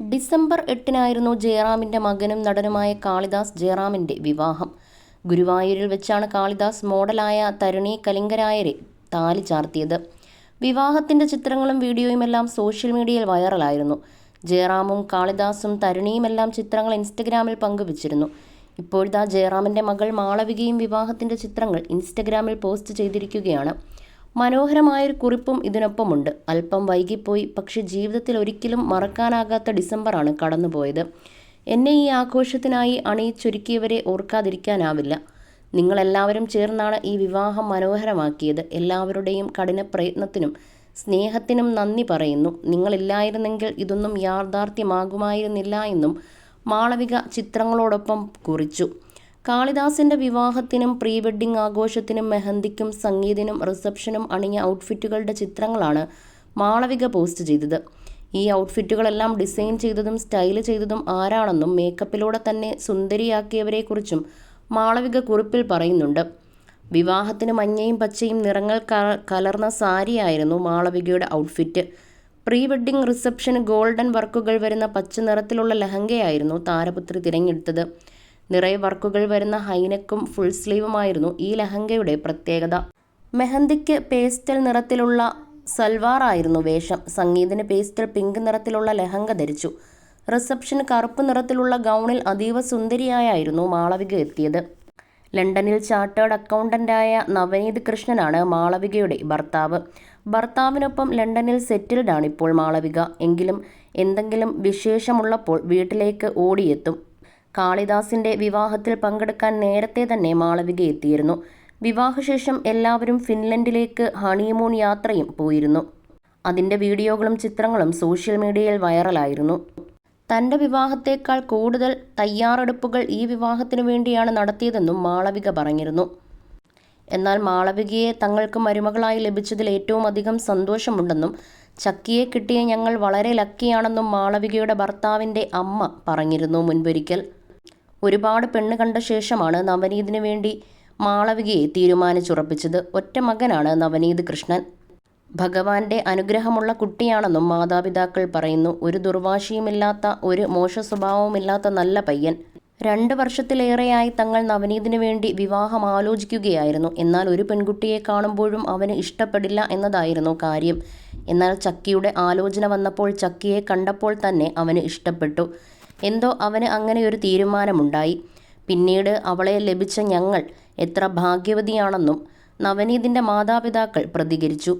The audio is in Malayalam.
ഡിസംബർ 8-നായിരുന്നു ജയറാമിൻ്റെ മകനും നടനുമായ കാളിദാസ് ജയറാമിൻ്റെ വിവാഹം. ഗുരുവായൂരിൽ വെച്ചാണ് കാളിദാസ് മോഡലായ തരുണി കലിംഗരായരെ താലി ചാർത്തിയത്. വിവാഹത്തിൻ്റെ ചിത്രങ്ങളും വീഡിയോയുമെല്ലാം സോഷ്യൽ മീഡിയയിൽ വൈറലായിരുന്നു. ജയറാമും കാളിദാസും തരുണിയുമെല്ലാം ചിത്രങ്ങൾ ഇൻസ്റ്റഗ്രാമിൽ പങ്കുവച്ചിരുന്നു. ഇപ്പോഴത്തെ ജയറാമിൻ്റെ മകൾ മാളവികയും വിവാഹത്തിൻ്റെ ചിത്രങ്ങൾ ഇൻസ്റ്റഗ്രാമിൽ പോസ്റ്റ് ചെയ്തിരിക്കുകയാണ്. മനോഹരമായൊരു കുറിപ്പും ഇതിനൊപ്പമുണ്ട്. അല്പം വൈകിപ്പോയി, പക്ഷെ ജീവിതത്തിൽ ഒരിക്കലും മറക്കാനാകാത്ത ഡിസംബറാണ് കടന്നുപോയത്. എന്നെ ഈ ആഘോഷത്തിനായി അണിയിച്ചൊരുക്കിയവരെ ഓർക്കാതിരിക്കാനാവില്ല. നിങ്ങളെല്ലാവരും ചേർന്നാണ് ഈ വിവാഹം മനോഹരമാക്കിയത്. എല്ലാവരുടെയും കഠിന പ്രയത്നത്തിനും സ്നേഹത്തിനും നന്ദി പറയുന്നു. നിങ്ങളില്ലായിരുന്നെങ്കിൽ ഇതൊന്നും യാഥാർത്ഥ്യമാകുമായിരുന്നില്ല എന്നും മാളവിക ചിത്രങ്ങളോടൊപ്പം കുറിച്ചു. കാളിദാസിൻ്റെ വിവാഹത്തിനും പ്രീ വെഡ്ഡിംഗ് ആഘോഷത്തിനും മെഹന്തിക്കും സംഗീതിനും റിസപ്ഷനും അണിഞ്ഞ ഔട്ട്ഫിറ്റുകളുടെ ചിത്രങ്ങളാണ് മാളവിക പോസ്റ്റ് ചെയ്തത്. ഈ ഔട്ട്ഫിറ്റുകളെല്ലാം ഡിസൈൻ ചെയ്തതും സ്റ്റൈൽ ചെയ്തതും ആരാണെന്നും മേക്കപ്പിലൂടെ തന്നെ സുന്ദരിയാക്കിയവരെക്കുറിച്ചും മാളവിക കുറിപ്പിൽ പറയുന്നുണ്ട്. വിവാഹത്തിന് മഞ്ഞയും പച്ചയും നിറങ്ങൾ കലർന്ന സാരിയായിരുന്നു മാളവികയുടെ ഔട്ട്ഫിറ്റ്. പ്രീ വെഡ്ഡിംഗ് റിസപ്ഷന് ഗോൾഡൻ വർക്കുകൾ വരുന്ന പച്ച നിറത്തിലുള്ള ലഹങ്കയായിരുന്നു താരപുത്രി തിരഞ്ഞെടുത്തത്. നിറയെ വർക്കുകൾ വരുന്ന ഹൈനെക്കും ഫുൾ സ്ലീവുമായിരുന്നു ഈ ലഹങ്കയുടെ പ്രത്യേകത. മെഹന്തിക്ക് പേസ്റ്റൽ നിറത്തിലുള്ള സൽവാറായിരുന്നു വേഷം. സംഗീതിന് പേസ്റ്റൽ പിങ്ക് നിറത്തിലുള്ള ലഹങ്ക ധരിച്ചു. റിസപ്ഷന് കറുപ്പ് നിറത്തിലുള്ള ഗൗണിൽ അതീവ സുന്ദരിയായിരുന്നു മാളവിക എത്തിയത്. ലണ്ടനിൽ ചാർട്ടേഡ് അക്കൗണ്ടന്റായ നവനീത് കൃഷ്ണനാണ് മാളവികയുടെ ഭർത്താവ്. ഭർത്താവിനൊപ്പം ലണ്ടനിൽ സെറ്റിൽഡാണ് ഇപ്പോൾ മാളവിക. എങ്കിലും എന്തെങ്കിലും വിശേഷമുള്ളപ്പോൾ വീട്ടിലേക്ക് ഓടിയെത്തും. കാളിദാസിൻ്റെ വിവാഹത്തിൽ പങ്കെടുക്കാൻ നേരത്തെ തന്നെ മാളവിക എത്തിയിരുന്നു. വിവാഹശേഷം എല്ലാവരും ഫിൻലൻഡിലേക്ക് ഹണിമൂൺ യാത്രയും പോയിരുന്നു. അതിൻ്റെ വീഡിയോകളും ചിത്രങ്ങളും സോഷ്യൽ മീഡിയയിൽ വൈറലായിരുന്നു. തൻ്റെ വിവാഹത്തേക്കാൾ കൂടുതൽ തയ്യാറെടുപ്പുകൾ ഈ വിവാഹത്തിനു വേണ്ടിയാണ് നടത്തിയതെന്നും മാളവിക പറഞ്ഞിരുന്നു. എന്നാൽ മാളവികയെ തങ്ങൾക്ക് മരുമകളായി ലഭിച്ചതിൽ ഏറ്റവും അധികം സന്തോഷമുണ്ടെന്നും ചക്കിയെ കിട്ടിയ ഞങ്ങൾ വളരെ ലക്കിയാണെന്നും മാളവികയുടെ ഭർത്താവിൻ്റെ അമ്മ പറഞ്ഞിരുന്നു മുൻപൊരിക്കൽ. ഒരുപാട് പെണ്ണ് കണ്ട ശേഷമാണ് നവനീതിനു വേണ്ടി മാളവികയെ തീരുമാനിച്ചുറപ്പിച്ചത്. ഒറ്റ മകനാണ് നവനീത് കൃഷ്ണൻ. ഭഗവാന്റെ അനുഗ്രഹമുള്ള കുട്ടിയാണെന്നും മാതാപിതാക്കൾ പറയുന്നു. ഒരു ദുർവാശിയുമില്ലാത്ത, ഒരു മോശ സ്വഭാവവുമില്ലാത്ത നല്ല പയ്യൻ. 2 വർഷത്തിലേറെയായി തങ്ങൾ നവനീതിനു വേണ്ടി വിവാഹം ആലോചിക്കുകയായിരുന്നു. എന്നാൽ ഒരു പെൺകുട്ടിയെ കാണുമ്പോഴും അവന് ഇഷ്ടപ്പെടില്ല എന്നതായിരുന്നു കാര്യം. എന്നാൽ ചക്കിയുടെ ആലോചന വന്നപ്പോൾ ചക്കിയെ കണ്ടപ്പോൾ തന്നെ അവന് ഇഷ്ടപ്പെട്ടു. എന്തോ അവന് അങ്ങനെ ഒരു തീരുമാനമുണ്ടായി. പിന്നീട് അവളെ ലഭിച്ച ഞങ്ങൾ എത്ര ഭാഗ്യവതിയാണെന്നും നവനീതിൻ്റെ മാതാപിതാക്കൾ പ്രതികരിച്ചു.